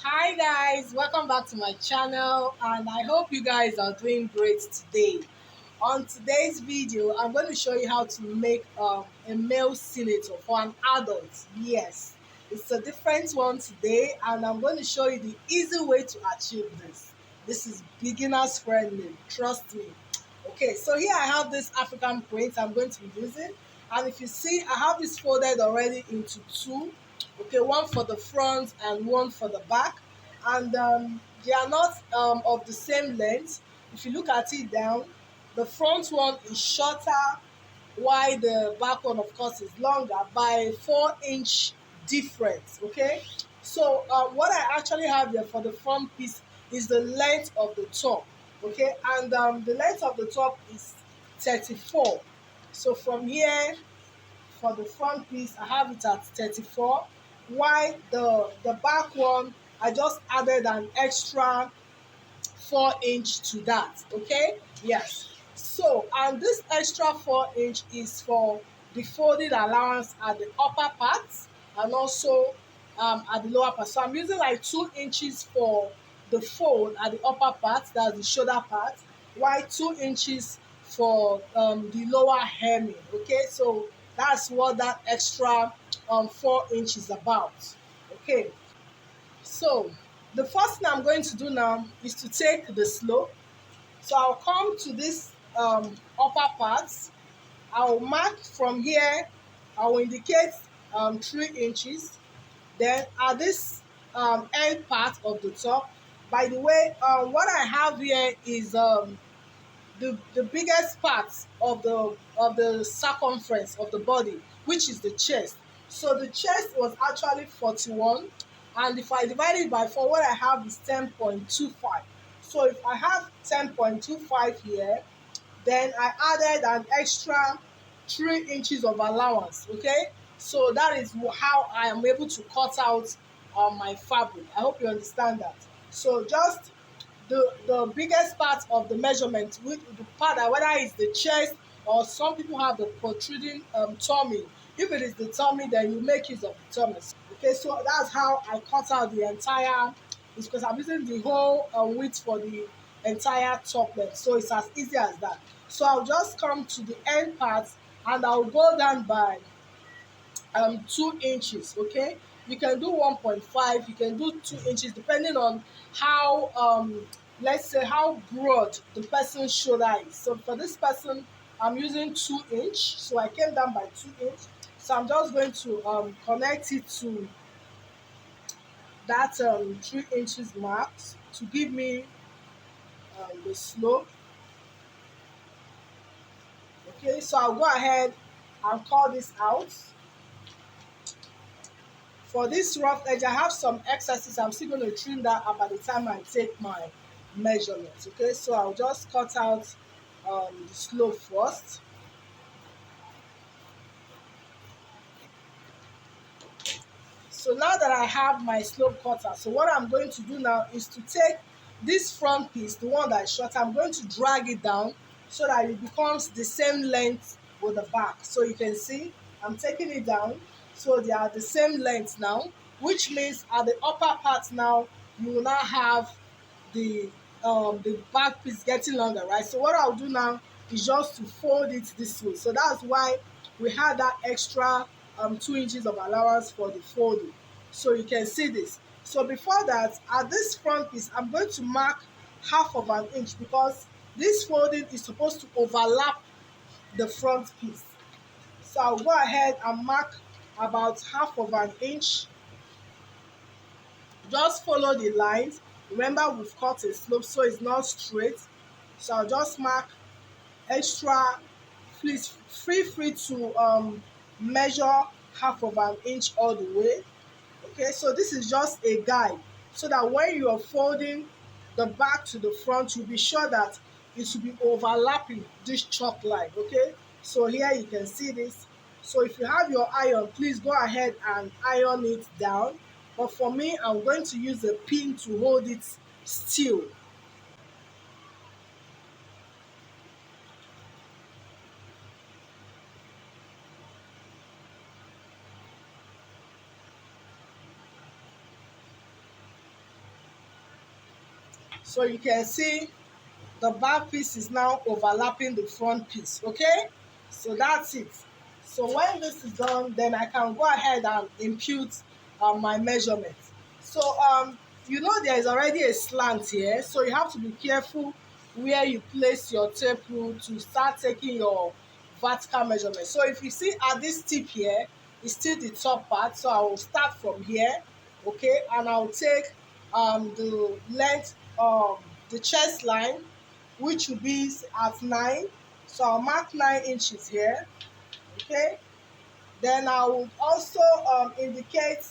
Hi guys, welcome back to my channel and I hope you guys are doing great today. On today's video, I'm going to show you how to make a male senator for an adult. Yes, it's a different one today and I'm going to show you the easy way to achieve this. This is beginners friendly, trust me. Okay, so here I have this African print I'm going to be using, and if you see, I have this folded already into two. Okay, one for the front and one for the back, and they are not of the same length. If you look at it down, the front one is shorter while the back one of course is longer by 4 inch difference. Okay, so what I actually have here for the front piece is the length of the top. Okay, and the length of the top is 34. So from here, for the front piece I have it at 34, while the back one I just added an extra 4 inch to that. Okay, yes. So and this extra 4 inch is for the folding allowance at the upper part and also at the lower part. So I'm using like 2 inches for the fold at the upper part, that's the shoulder part, while 2 inches for the lower hemming. Okay, so that's what that extra 4 inch is about. Okay, so the first thing I'm going to do now is to take the slope. So I'll come to this upper part. I'll mark from here. I will indicate 3 inches. Then at this end part of the top, by the way, what I have here is the biggest part of the circumference of the body, which is the chest. So the chest was actually 41, and if I divide it by 4, what I have is 10.25. So if I have 10.25 here, then I added an extra 3 inches of allowance. Okay, so that is how I am able to cut out my fabric. I hope you understand that. So just the biggest part of the measurement, with the part that whether it's the chest or some people have the protruding tummy. If it is the tummy, then you make use of the tummy. Okay, so that's how I cut out the entire. It's because I'm using the whole width for the entire top length, so it's as easy as that. So I'll just come to the end part and I'll go down by 2 inches. Okay, you can do 1.5, you can do 2 inches depending on how let's say how broad the person's shoulder is. So for this person I'm using 2 inch, so I came down by 2 inch. So I'm just going to connect it to that 3 inches mark to give me the slope. Okay, so I'll go ahead and call this out. For this rough edge, I have some excesses. I'm still going to trim that up by the time I take my measurements. Okay, so I'll just cut out the slope first. So now that I have my slope cut out, so what I'm going to do now is to take this front piece, the one that is short, I'm going to drag it down so that it becomes the same length with the back. So you can see I'm taking it down, so they are the same length now, which means at the upper part now you will now have the back piece getting longer, right? So what I'll do now is just to fold it this way. So that's why we had that extra 2 inches of allowance for the folding. So you can see this. So before that, at this front piece, I'm going to mark half of an inch because this folding is supposed to overlap the front piece. So I'll go ahead and mark about half of an inch. Just follow the lines. Remember, we've cut a slope so it's not straight. So I'll just mark extra. Please feel free to measure half of an inch all the way. Okay, so this is just a guide so that when you are folding the back to the front, you'll be sure that it should be overlapping this chalk line. Okay, so here you can see this. So if you have your iron, please go ahead and iron it down. But for me, I'm going to use a pin to hold it still. So you can see the back piece is now overlapping the front piece. Okay, so that's it. So when this is done, then I can go ahead and impute my measurement. So you know there is already a slant here, so you have to be careful where you place your tape rule to start taking your vertical measurement. So if you see at this tip here, it's still the top part, so I will start from here. Okay, and I'll take the length of the chest line, which will be at 9. So I'll mark 9 inches here. Okay, then I will also indicate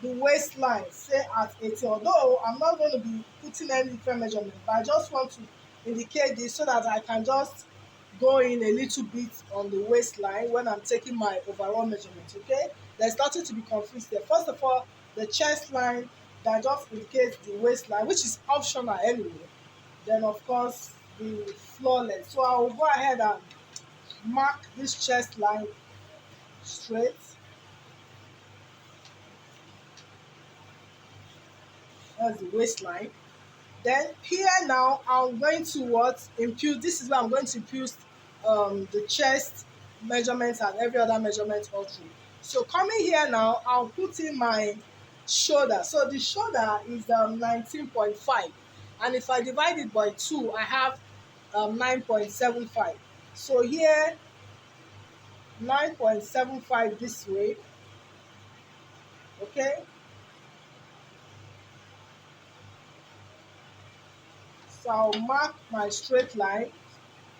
the waistline, say at 18. Although I'm not going to be putting any different measurement, but I just want to indicate this so that I can just go in a little bit on the waistline when I'm taking my overall measurement. Okay, there's nothing to be confused there. First of all, the chest line that just indicates the waistline, which is optional anyway. Then of course the floor length. So I will go ahead and mark this chest line straight. That's the waistline. Then here now I'm going to impute. This is where I'm going to impute the chest measurements and every other measurement all through. So coming here now, I'll put in my shoulder. So the shoulder is 19.5, and if I divide it by 2, I have 9.75. So here 9.75 this way. Okay, so I'll mark my straight line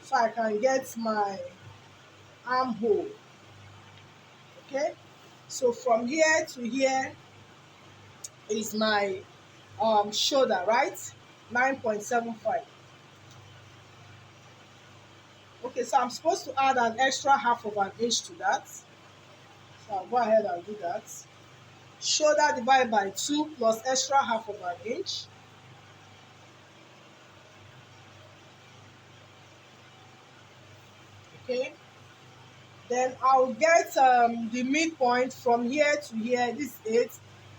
so I can get my armhole. Okay, so from here to here is my shoulder, right? 9.75. Okay, so I'm supposed to add an extra half of an inch to that. So I'll go ahead and do that. Shoulder divided by 2 plus extra half of an inch. Okay, then I'll get the midpoint from here to here. This is 8.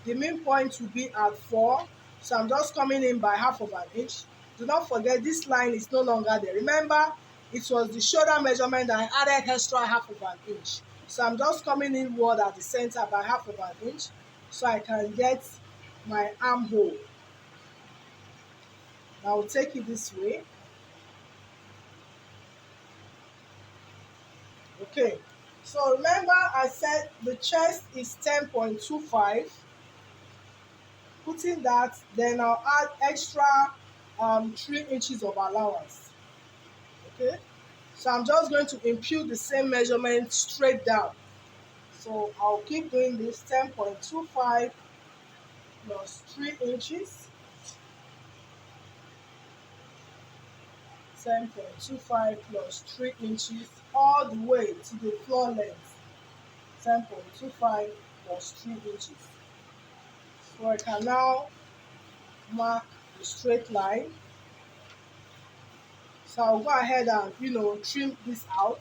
The midpoint will be at 4. So I'm just coming in by half of an inch. Do not forget this line is no longer there. Remember, it was the shoulder measurement that I added extra half of an inch. So I'm just coming inward at the center by half of an inch so I can get my armhole. I'll take it this way. Okay, so remember I said the chest is 10.25. Putting that, then I'll add extra 3 inches of allowance. Okay, so I'm just going to impute the same measurement straight down. So I'll keep doing this. 10.25 plus 3 inches. 10.25 plus 3 inches all the way to the floor length. 10.25 plus 3 inches. So I can now mark the straight line. So I'll go ahead and trim this out.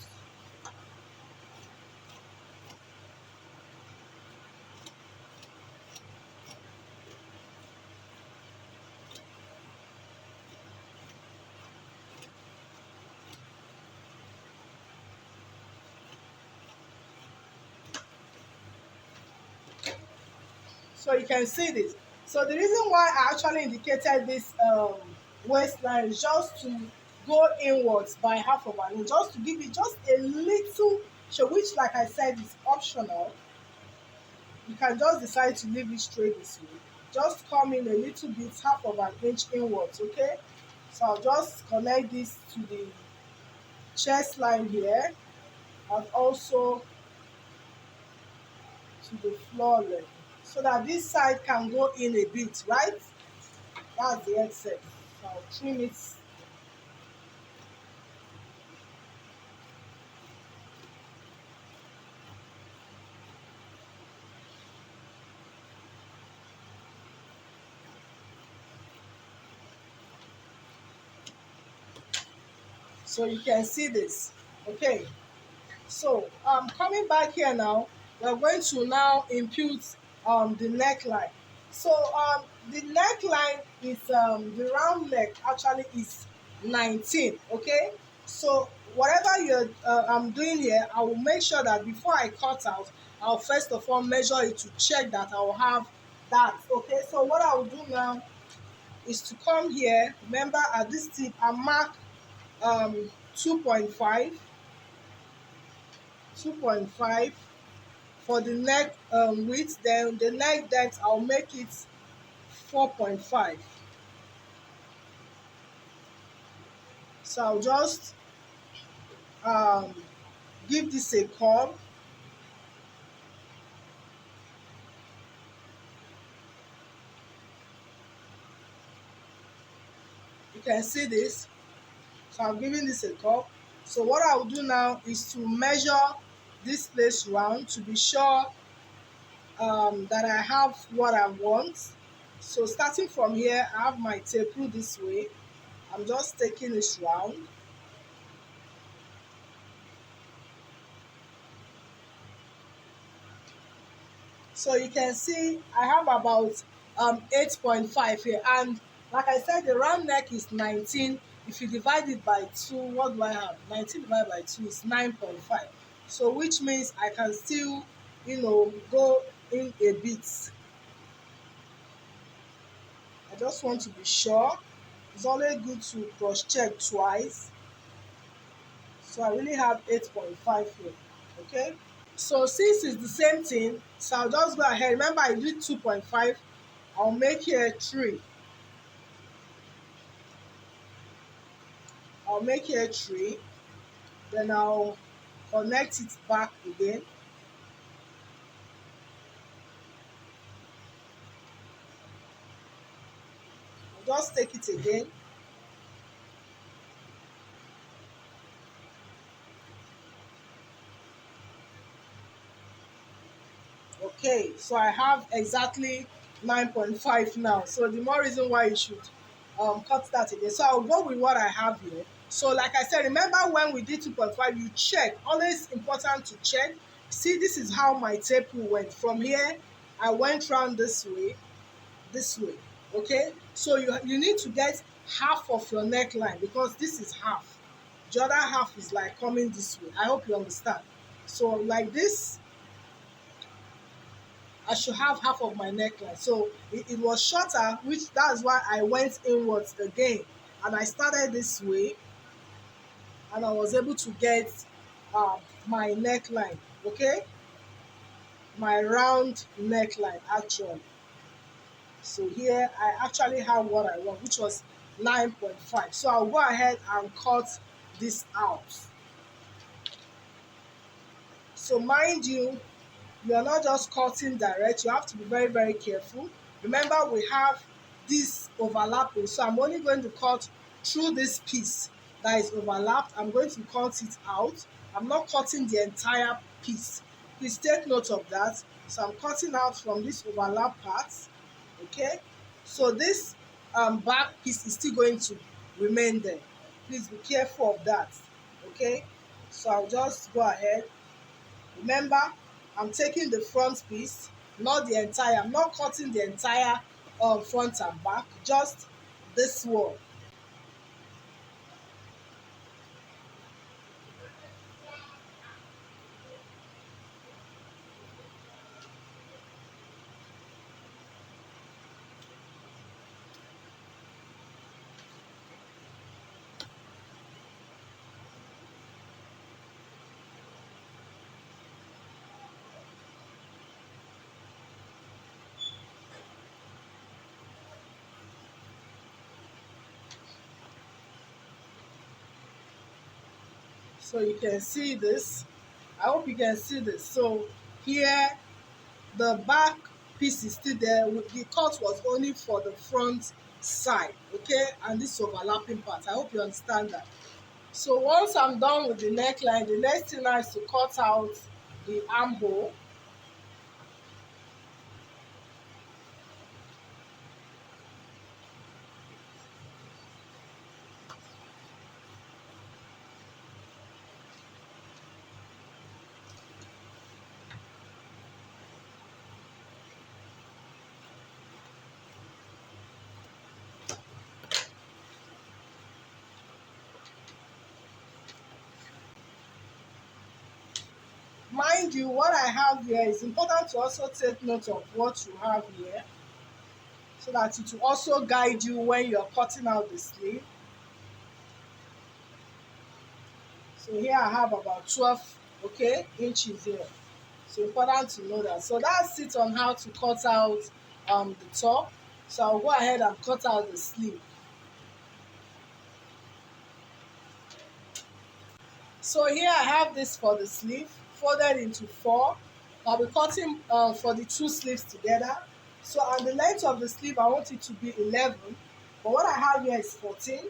So you can see this. So the reason why I actually indicated this waistline is just to go inwards by half of an inch, just to give it just a little show, which like I said is optional. You can just decide to leave it straight this way. Just come in a little bit, half of an inch inwards, okay? So I'll just connect this to the chest line here and also to the floor length, so that this side can go in a bit, right? That's the excess. So I'll trim it. So you can see this. Okay, so coming back here now, we're going to now impute the neckline. So the neckline is the round neck actually is 19. Okay, so whatever I'm doing here, I will make sure that before I cut out, I'll first of all measure it to check that I will have that. Okay, so what I will do now is to come here. Remember, at this tip, I mark um 2.5 for the neck width. Then the neck depth, I'll make it 4.5. So I'll just um, give this a curl. You can see this. So I'm giving this a curl. So what I'll do now is to measure this place round to be sure that I have what I want. So starting from here, I have my tape through this way. I'm just taking this round. So you can see I have about 8.5 here, and like I said, the round neck is 19. If you divide it by 2, what do I have? 19 divided by 2 is 9.5. So which means I can still, go in a bit. I just want to be sure. It's always good to cross check twice. So I really have 8.5 here. Okay. So since it's the same thing, so I'll just go ahead. Remember, I did 2.5. I'll make here 3. I'll make here 3. Then I'll connect it back again. I'll just take it again. Okay, so I have exactly 9.5 now. So the more reason why you should cut that again. So I'll go with what I have here. So like I said, remember when we did 2.5, you check. Always important to check. See, this is how my tape went. From here, I went round this way. Okay, so you need to get half of your neckline because this is half. The other half is like coming this way. I hope you understand. So like this, I should have half of my neckline. So it was shorter, which that's why I went inwards again, and I started this way, and I was able to get my neckline. Okay, my round neckline actually. So here I actually have what I want, which was 9.5. So I'll go ahead and cut this out. So mind you, you are not just cutting direct. You have to be very, very careful. Remember, we have this overlapping. So I'm only going to cut through this piece that is overlapped. I'm going to cut it out. I'm not cutting the entire piece. Please take note of that. So I'm cutting out from this overlap part. Okay, so this back piece is still going to remain there. Please be careful of that. Okay, so I'll just go ahead. Remember, I'm taking the front piece, not the entire. I'm not cutting the entire front and back, just this one. So you can see this. I hope you can see this. So here, the back piece is still there. The cut was only for the front side, okay, and this overlapping part. I hope you understand that. So once I'm done with the neckline, the next thing now is to cut out the armhole. mind you, what I have here is important to also take note of what you have here so that it will also guide you when you're cutting out the sleeve. So here I have about 12 inches here. So important to know that. So that's it on how to cut out the top. So I'll go ahead and cut out the sleeve. So here I have this for the sleeve, folded into 4. I'll be cutting for the 2 sleeves together. So and the length of the sleeve, I want it to be 11. But what I have here is 14.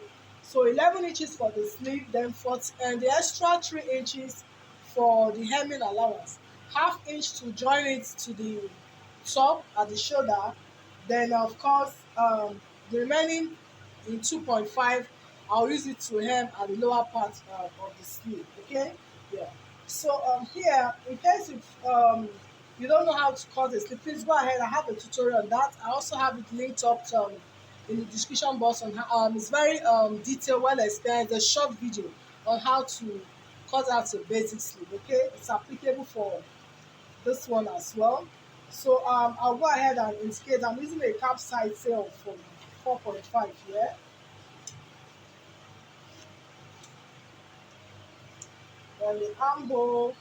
So 11 inches for the sleeve, then 14, and the extra 3 inches for the hemming allowance. Half inch to join it to the top at the shoulder. Then of course, the remaining in 2.5, I'll use it to hem at the lower part of the sleeve. Okay, yeah. So here, in case if you don't know how to cut a sleeve, please go ahead. I have a tutorial on that. I also have it linked up in the description box on how it's very detailed, well explained. A short video on how to cut out a basic sleeve. Okay, it's applicable for this one as well. So I'll go ahead and indicate I'm using a cap size sale from 4.5 here. Then the armhole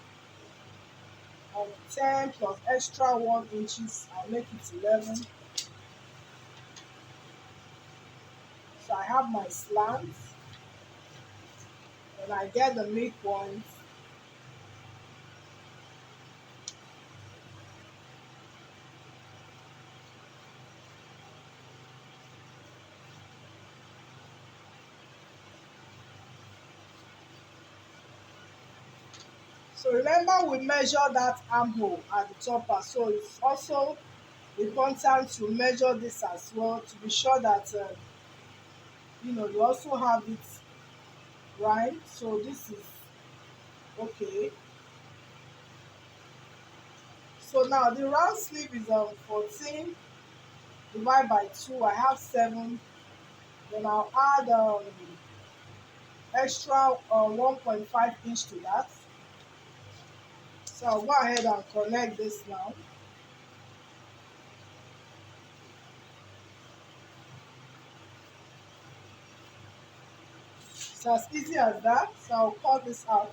of 10 plus extra 1 inches, I'll make it 11. So I have my slants, and I get the midpoint. So remember, we measure that armhole at the top part, so it's also important to measure this as well to be sure that you also have it right. So this is okay. So now the round sleeve is 14 divided by 2. I have 7. Then I'll add extra 1.5 inch to that. So I'll go ahead and connect this now. So as easy as that. So I'll cut this out.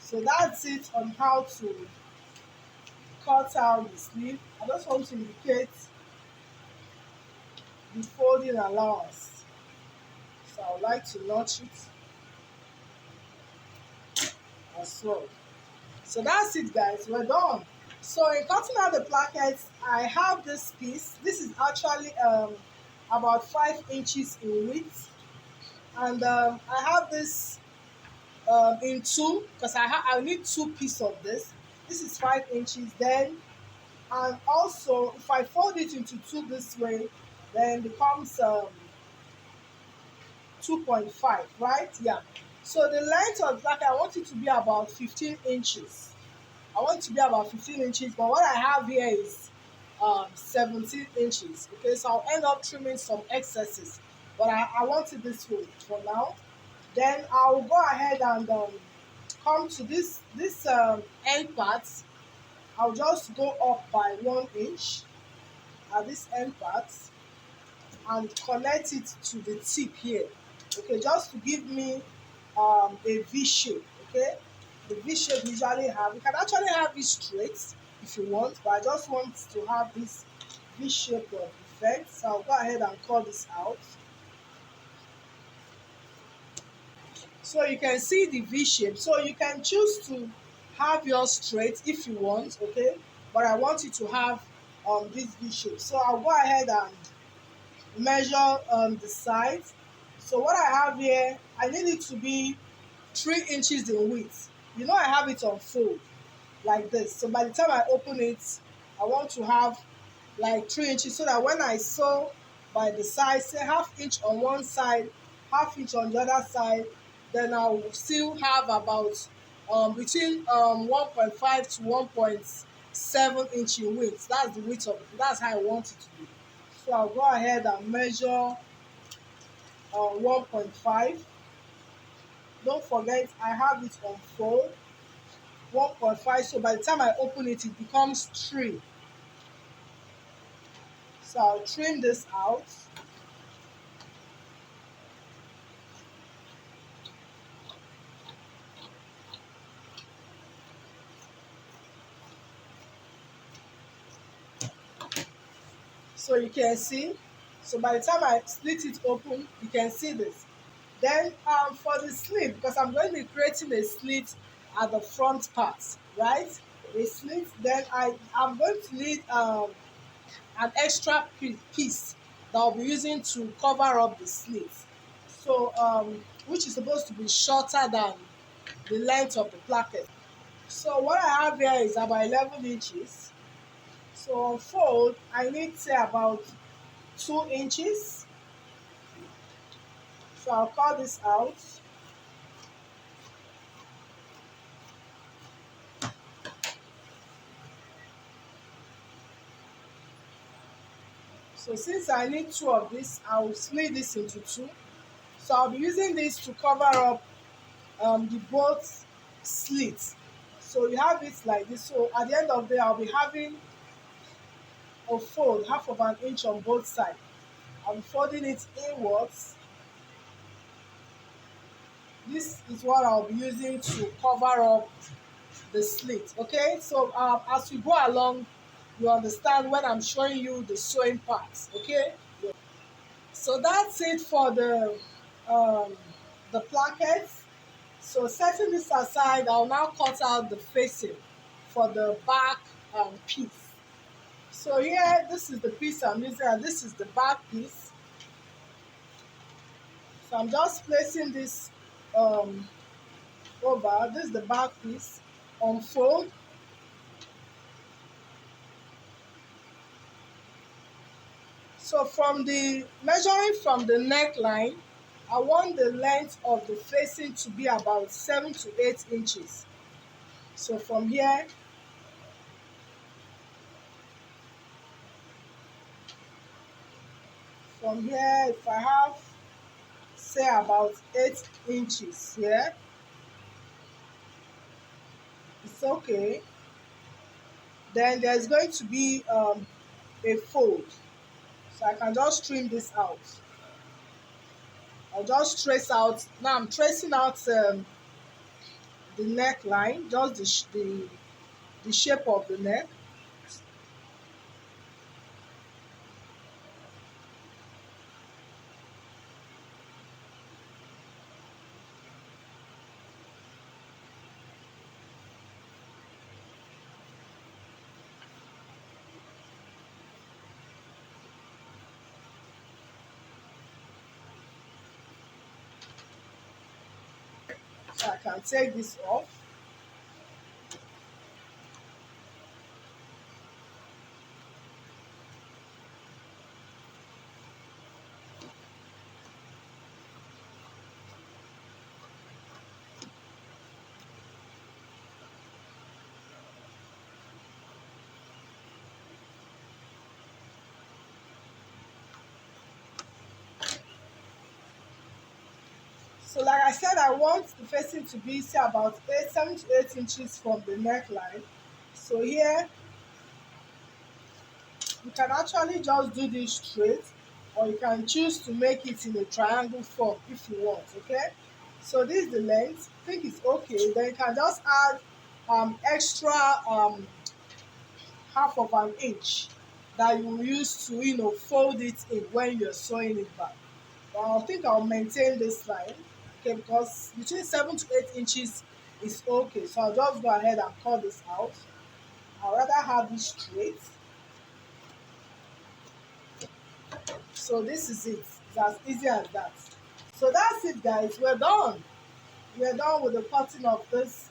So that's it on how to cut out the sleeve. I just want to indicate the folding allowance. So I would like to notch it as well. So that's it, guys. We're done. So in cutting out the plackets, I have this piece. This is actually about 5 inches in width, and I have this in 2 because I need 2 pieces of this. This is 5 inches. Then and also if I fold it into 2 this way, then it becomes 2.5, right? Yeah. So the length of the placket, I want it to be about 15 inches. I want it to be about 15 inches, but what I have here is 17 inches. Okay, so I'll end up trimming some excesses, but I want it this way for now. Then I'll go ahead and come to this end part. I'll just go up by 1 inch at this end part and connect it to the tip here. Okay, just to give me a V shape. Okay, the V shape usually have, you can actually have it straight if you want, but I just want to have this V shape of effect. So I'll go ahead and cut this out. So you can see the V shape. So you can choose to have yours straight if you want, okay? But I want you to have this V shape. So I'll go ahead and measure the sides. So what I have here, I need it to be 3 inches in width. You know I have it on fold. like this. So by the time I open it, I want to have like 3 inches, so that when I sew by the side, say half inch on one side, half inch on the other side, then I will still have about between 1.5 to 1.7 inch in width. That's the width of it. That's how I want it to be. So I'll go ahead and measure 1.5. Don't forget I have it on fold 1.5, so by the time I open it, it becomes 3. So I'll trim this out. So you can see. So by the time I split it open, you can see this. Then for the slit, because I'm going to be creating a slit at the front part, right? A slit. Then I'm going to need an extra piece that I'll be using to cover up the slit. So which is supposed to be shorter than the length of the placket. So what I have here is about 11 inches. So on fold, I need say about 2 inches. So I'll cut this out. So since I need 2 of this, I will split this into 2. So I'll be using this to cover up the both slits. So you have it like this. So at the end of the day, I'll be having a fold, half of an inch on both sides. I'm folding it inwards. This is what I'll be using to cover up the slit. Okay, so as we go along, you understand when I'm showing you the sewing parts. Okay, so that's it for the plackets. So setting this aside, I'll now cut out the facing for the back piece. So here, this is the piece I'm using, and this is the back piece. So I'm just placing this over. This is the back piece. Unfold. So from the measuring from the neckline, I want the length of the facing to be about 7 to 8 inches. So from here, if I have say about 8 inches here, it's okay. Then there's going to be a fold. So I can just trim this out. I'll just trace out. Now I'm tracing out the neckline, just the shape of the neck. So I can take this off. So like I said, I want the facing to be say about 7 to 8 inches from the neckline. So here, you can actually just do this straight, or you can choose to make it in a triangle form if you want, okay? So this is the length. I think it's okay. Then you can just add extra half of an inch that you will use to fold it in when you're sewing it back. But I think I'll maintain this line, okay, because between 7 to 8 inches is okay. So I'll just go ahead and cut this out. I'd rather have it straight. So this is it. It's as easy as that. So that's it, guys. We're done. We're done with the cutting of this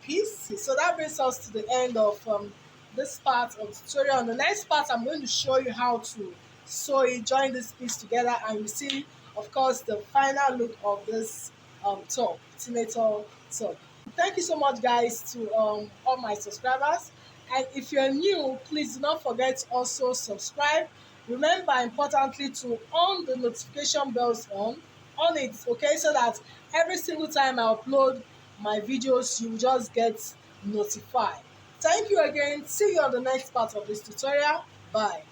piece. So that brings us to the end of this part of the tutorial. On the next part, I'm going to show you how to sew it, join this piece together, and you see, of course, the final look of this top, teenager top. Thank you so much, guys, to all my subscribers. And if you're new, please do not forget to also subscribe. Remember, importantly, to on the notification bells on it, okay, so that every single time I upload my videos, you just get notified. Thank you again. See you on the next part of this tutorial. Bye.